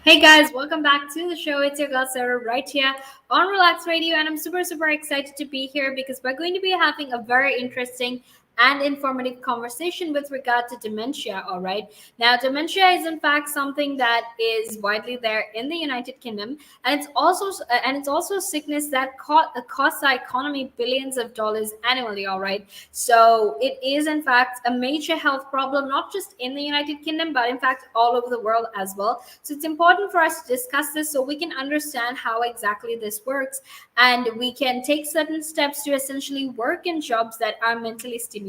Hey guys, welcome back to the show. It's your girl Sarah right here on Relax Radio, and I'm super excited to be here because we're going to be having a very interesting and informative conversation with regard to dementia. All right, now dementia is in fact something that is widely there in the United Kingdom, and it's also a sickness that costs our economy billions of dollars annually. All right, so it is in fact a major health problem, not just in the United Kingdom, but in fact all over the world as well. So it's important for us to discuss this so we can understand how exactly this works, and we can take certain steps to essentially work in jobs that are mentally stimulating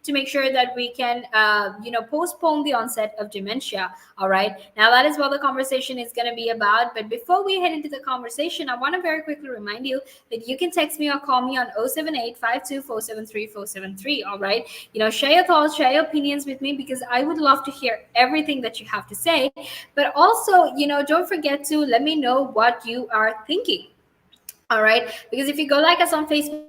to make sure that we can, postpone the onset of dementia. All right. Now that is what the conversation is going to be about. But before we head into the conversation, I want to very quickly remind you that you can text me or call me on 078 All right. Share your thoughts, share your opinions with me because I would love to hear everything that you have to say. But also, don't forget to let me know what you are thinking. All right. Because if you go like us on Facebook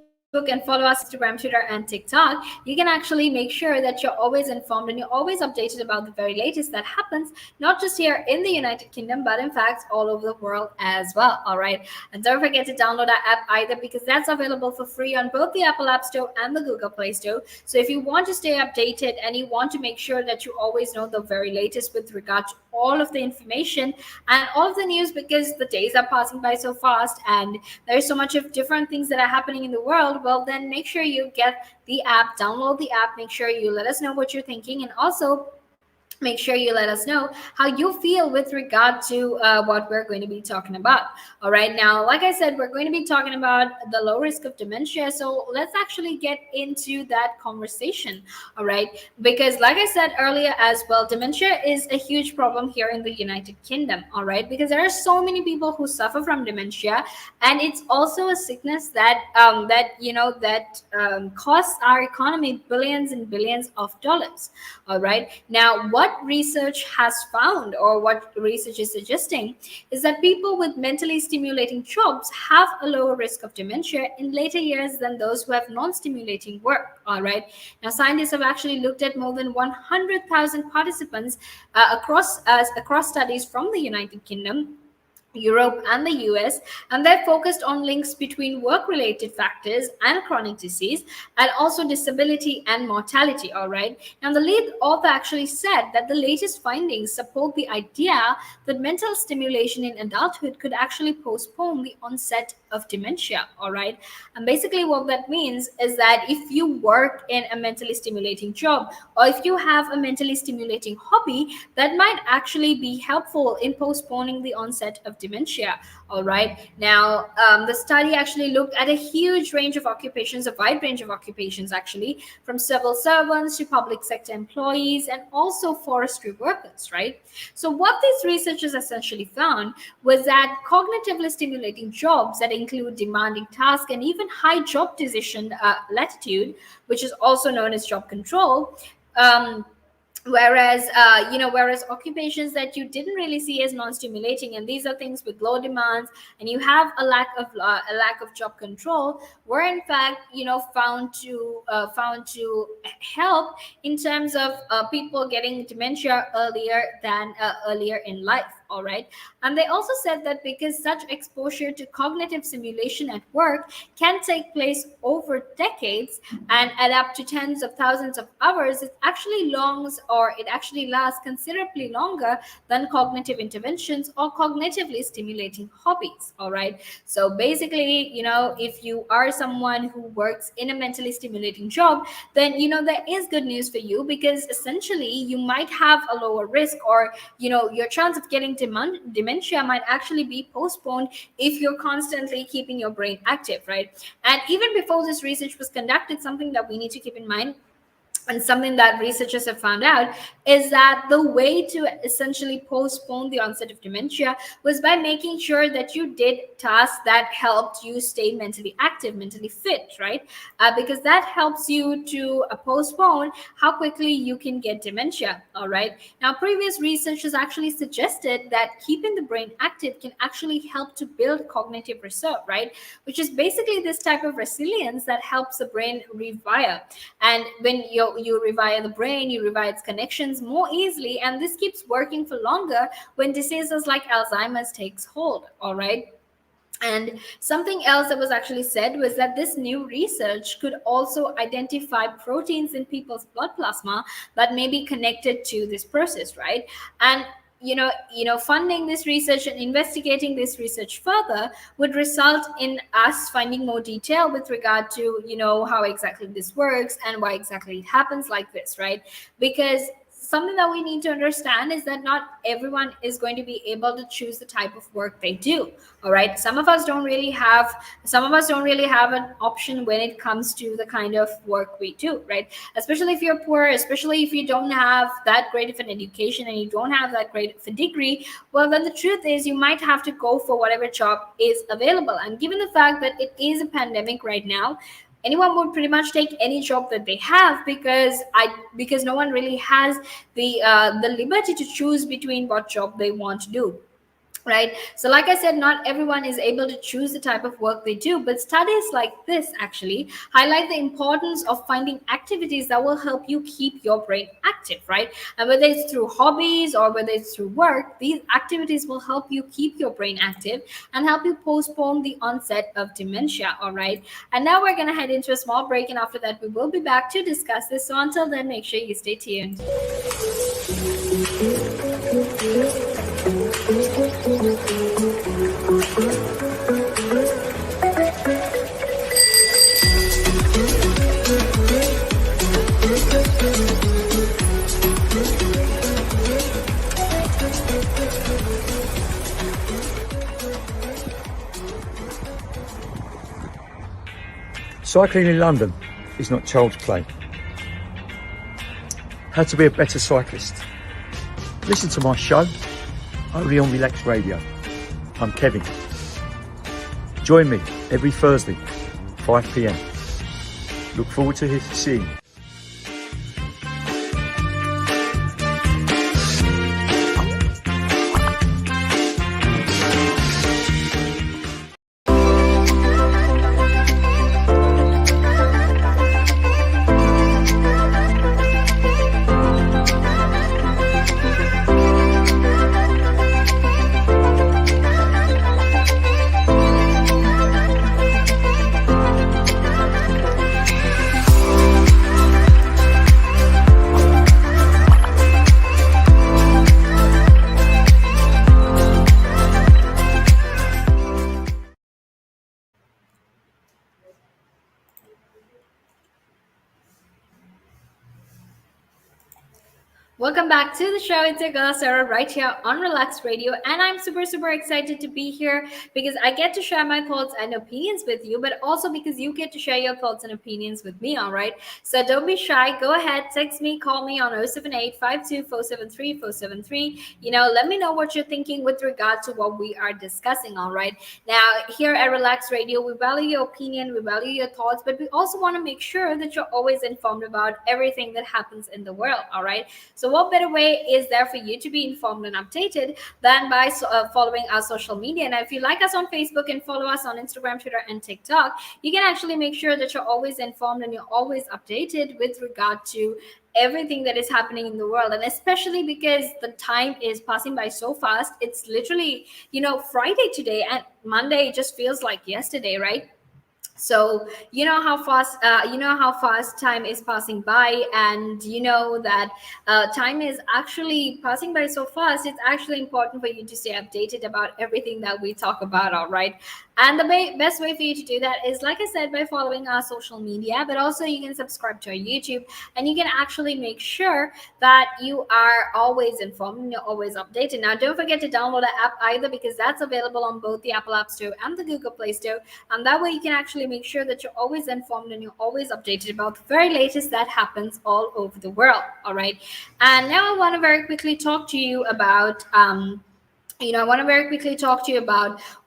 and follow us on Instagram, Twitter, and TikTok, you can actually make sure that you're always informed and you're always updated about the very latest that happens, not just here in the United Kingdom, but in fact all over the world as well. All right. And don't forget to download our app either because that's available for free on both the Apple App Store and the Google Play Store. So if you want to stay updated and you want to make sure that you always know the very latest with regard to all of the information and all of the news, because the days are passing by so fast and there's so much of different things that are happening in the world, well then make sure you get the app, download the app, make sure you let us know what you're thinking, and also make sure you let us know how you feel with regard to what we're going to be talking about. All right, now like I said, we're going to be talking about the low risk of dementia, so let's actually get into that conversation. All right, because like I said earlier as well, dementia is a huge problem here in the United Kingdom. All right, because there are so many people who suffer from dementia, and it's also a sickness that costs our economy billions and billions of dollars. All right, now what research has found, or what research is suggesting, is that people with mentally stimulating jobs have a lower risk of dementia in later years than those who have non-stimulating work. All right, now scientists have actually looked at more than 100,000 participants across studies from the United Kingdom, Europe, and the US, and they're focused on links between work related factors and chronic disease, and also disability and mortality. All right. Now, the lead author actually said that the latest findings support the idea that mental stimulation in adulthood could actually postpone the onset of dementia. All right. And basically, what that means is that if you work in a mentally stimulating job, or if you have a mentally stimulating hobby, that might actually be helpful in postponing the onset of dementia. All right, now the study actually looked at a huge range of occupations, a wide range of occupations actually, from civil servants to public sector employees and also forestry workers, right? So what these researchers essentially found was that cognitively stimulating jobs that include demanding tasks and even high job decision latitude, which is also known as job control, um, whereas occupations that you didn't really see as non-stimulating, and these are things with low demands and you have a lack of job control, were in fact found to help in terms of people getting dementia earlier in life. All right, and they also said that because such exposure to cognitive simulation at work can take place over decades and add up to tens of thousands of hours, it actually lasts considerably longer than cognitive interventions or cognitively stimulating hobbies. All right, so basically, if you are someone who works in a mentally stimulating job, then there is good news for you, because essentially you might have a lower risk, or your chance of getting dementia might actually be postponed if you're constantly keeping your brain active, right? And even before this research was conducted, something that we need to keep in mind, and something that researchers have found out, is that the way to essentially postpone the onset of dementia was by making sure that you did tasks that helped you stay mentally active, mentally fit, right? Because that helps you to postpone how quickly you can get dementia. All right, now previous research has actually suggested that keeping the brain active can actually help to build cognitive reserve, right? Which is basically this type of resilience that helps the brain rewire. And when you rewire the brain, you rewire its connections medications more easily, and this keeps working for longer when diseases like Alzheimer's takes hold. All right. And something else that was actually said was that this new research could also identify proteins in people's blood plasma that may be connected to this process, right? And funding this research and investigating this research further would result in us finding more detail with regard to how exactly this works and why exactly it happens like this, right? Because something that we need to understand is that not everyone is going to be able to choose the type of work they do. All right, some of us don't really have an option when it comes to the kind of work we do, right? Especially if you're poor, especially if you don't have that great of an education and you don't have that great of a degree. Well, then the truth is you might have to go for whatever job is available. And given the fact that it is a pandemic right now, anyone would pretty much take any job that they have, because no one really has the liberty to choose between what job they want to do, right? So like I said, not everyone is able to choose the type of work they do, but studies like this actually highlight the importance of finding activities that will help you keep your brain active, right? And whether it's through hobbies or whether it's through work, these activities will help you keep your brain active and help you postpone the onset of dementia. All right, and now we're going to head into a small break, and after that we will be back to discuss this. So until then, make sure you stay tuned. Cycling in London is not child's play. How to be a better cyclist? Listen to my show, only on Relaks Radio. I'm Kevin. Join me every Thursday, 5 p.m. Look forward to seeing you. Welcome back to the show. It's your girl Sarah right here on Relax Radio, and I'm super excited to be here because I get to share my thoughts and opinions with you, but also because you get to share your thoughts and opinions with me. All right, so don't be shy. Go ahead, text me, call me on 078-52-473-473. Let me know what you're thinking with regard to what we are discussing. All right, now here at Relax Radio, we value your opinion, we value your thoughts, but we also want to make sure that you're always informed about everything that happens in the world. All right, so what better way is there for you to be informed and updated than by following our social media? Now, if you like us on Facebook and follow us on Instagram, Twitter, and TikTok, you can actually make sure that you're always informed and you're always updated with regard to everything that is happening in the world. And especially because the time is passing by so fast. It's literally, Friday today, and Monday just feels like yesterday, right? So how fast time is passing by, and that time is actually passing by so fast. It's actually important for you to stay updated about everything that we talk about. All right, and the best way for you to do that is, like I said, by following our social media, but also you can subscribe to our YouTube, and you can actually make sure that you are always informed and you're always updated. Now, don't forget to download the app either, because that's available on both the Apple App Store and the Google Play Store, and that way you can actually make sure that you're always informed and you're always updated about the very latest that happens all over the world. All right, and now I want to very quickly talk to you about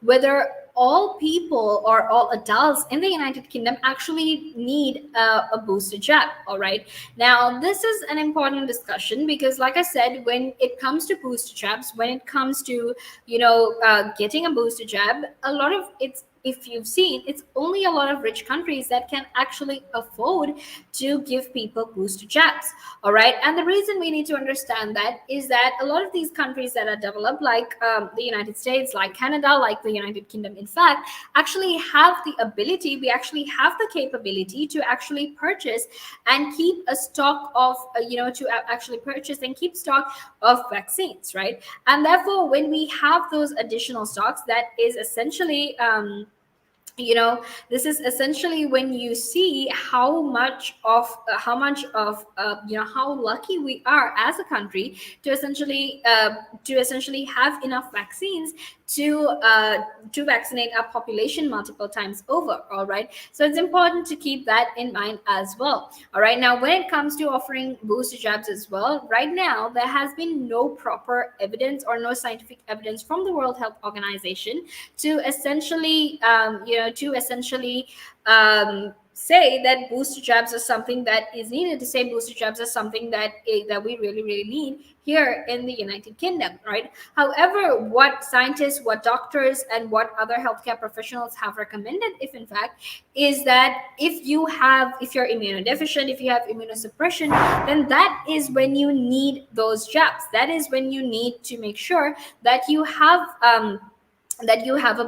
whether all people or all adults in the United Kingdom actually need a booster jab. All right. Now, this is an important discussion because, like I said, when it comes to booster jabs, when it comes to, getting a booster jab, a lot of it's if you've seen, it's only a lot of rich countries that can actually afford to give people booster jabs. All right. And the reason we need to understand that is that a lot of these countries that are developed, like the United States, like Canada, like the United Kingdom, in fact, actually have the ability, we actually have the capability to actually purchase and keep a stock of, actually purchase and keep stock of vaccines, right? And therefore, when we have those additional stocks, that is essentially, this is essentially when you see how lucky we are as a country to essentially have enough vaccines to uh, to vaccinate our population multiple times over. All right, so it's important to keep that in mind as well. All right, now when it comes to offering booster jabs as well, right now there has been no proper evidence or no scientific evidence from the World Health Organization to essentially say that booster jabs are something that is needed, to say booster jabs are something that we really really need here in the United Kingdom, right? However, what scientists, what doctors, and what other healthcare professionals have recommended, if in fact, is that if you're immunodeficient, if you have immunosuppression, then that is when you need those jabs. That is when you need to make sure that you have a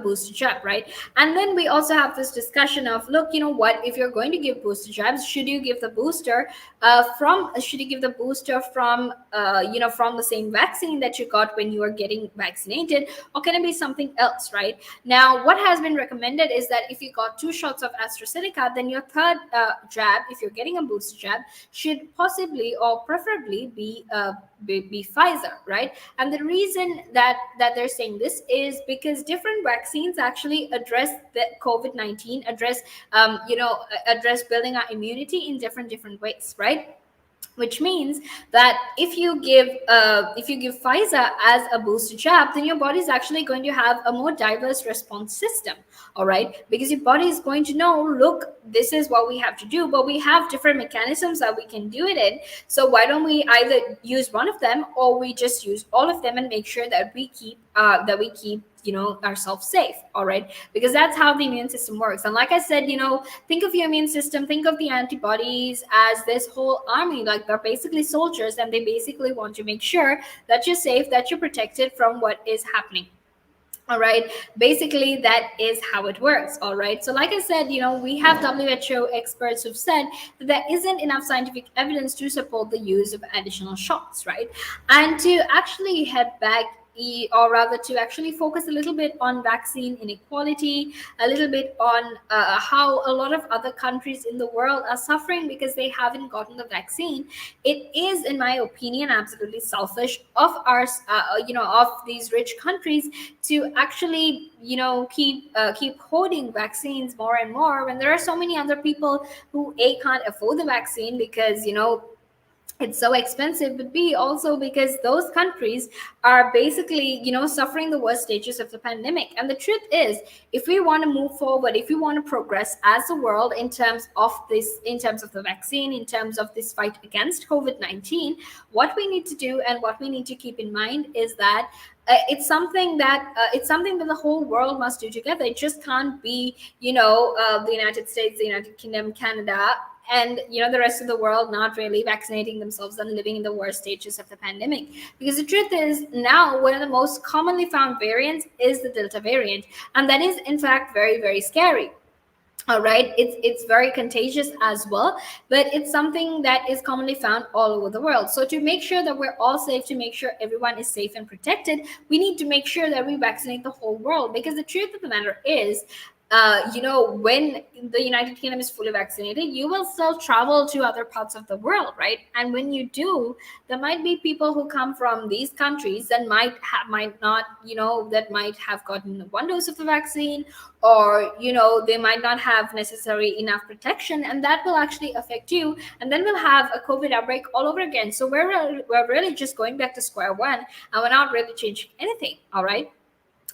booster jab, right? And then we also have this discussion of, look, you know what, if you're going to give booster jabs, should you give the booster from from the same vaccine that you got when you were getting vaccinated, or can it be something else, right? Now, what has been recommended is that if you got 2 shots of AstraZeneca, then your third jab, if you're getting a booster jab, should possibly or preferably be Pfizer, right? And the reason that they're saying this is because different vaccines actually address the COVID-19, address building our immunity in different ways, right? Which means that if you give Pfizer as a booster jab, then your body is actually going to have a more diverse response system. All right, because your body is going to know, look, this is what we have to do, but we have different mechanisms that we can do it in. So why don't we either use one of them, or we just use all of them and make sure that we keep ourselves safe. All right, because that's how the immune system works. And like I said, think of your immune system, think of the antibodies as this whole army. Like, they're basically soldiers, and they basically want to make sure that you're safe, that you're protected from what is happening. All right, basically that is how it works. All right, so like I said, we have WHO experts who've said that there isn't enough scientific evidence to support the use of additional shots, right? And to actually head back, or rather to actually focus a little bit on vaccine inequality, a little bit on how a lot of other countries in the world are suffering because they haven't gotten the vaccine. It is, in my opinion, absolutely selfish of of these rich countries to actually keep hoarding vaccines more and more, when there are so many other people who can't afford the vaccine because it's so expensive, but B, also because those countries are basically suffering the worst stages of the pandemic. And the truth is, if we want to move forward, if we want to progress as a world in terms of the vaccine, in terms of this fight against COVID-19, what we need to do and what we need to keep in mind is that it's something that the whole world must do together. It just can't be the United States, the United Kingdom, Canada, and the rest of the world not really vaccinating themselves and living in the worst stages of the pandemic. Because the truth is, now one of the most commonly found variants is the Delta variant, and that is in fact very very scary. All right, it's very contagious as well, but it's something that is commonly found all over the world. So to make sure that we're all safe, to make sure everyone is safe and protected, we need to make sure that we vaccinate the whole world. Because the truth of the matter is, when the United Kingdom is fully vaccinated, you will still travel to other parts of the world, right? And when you do, there might be people who come from these countries that might not, that might have gotten 1 dose of the vaccine, or they might not have necessary enough protection, and that will actually affect you. And then we'll have a COVID outbreak all over again. So we're really just going back to square one, and we're not really changing anything. All right.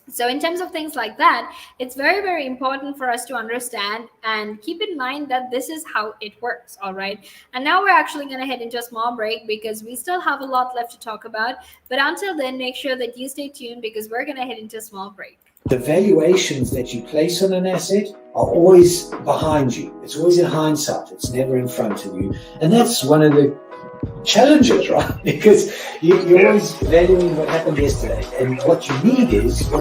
So in terms of things like that, it's very, very important for us to understand and keep in mind that this is how it works. All right. And now we're actually going to head into a small break because we still have a lot left to talk about. But until then, make sure that you stay tuned because we're going to head into a small break. The valuations that you place on an asset are always behind you. It's always in hindsight. It's never in front of you. And that's one of the challenges, right? Because you're always valuing what happened yesterday. And what you need is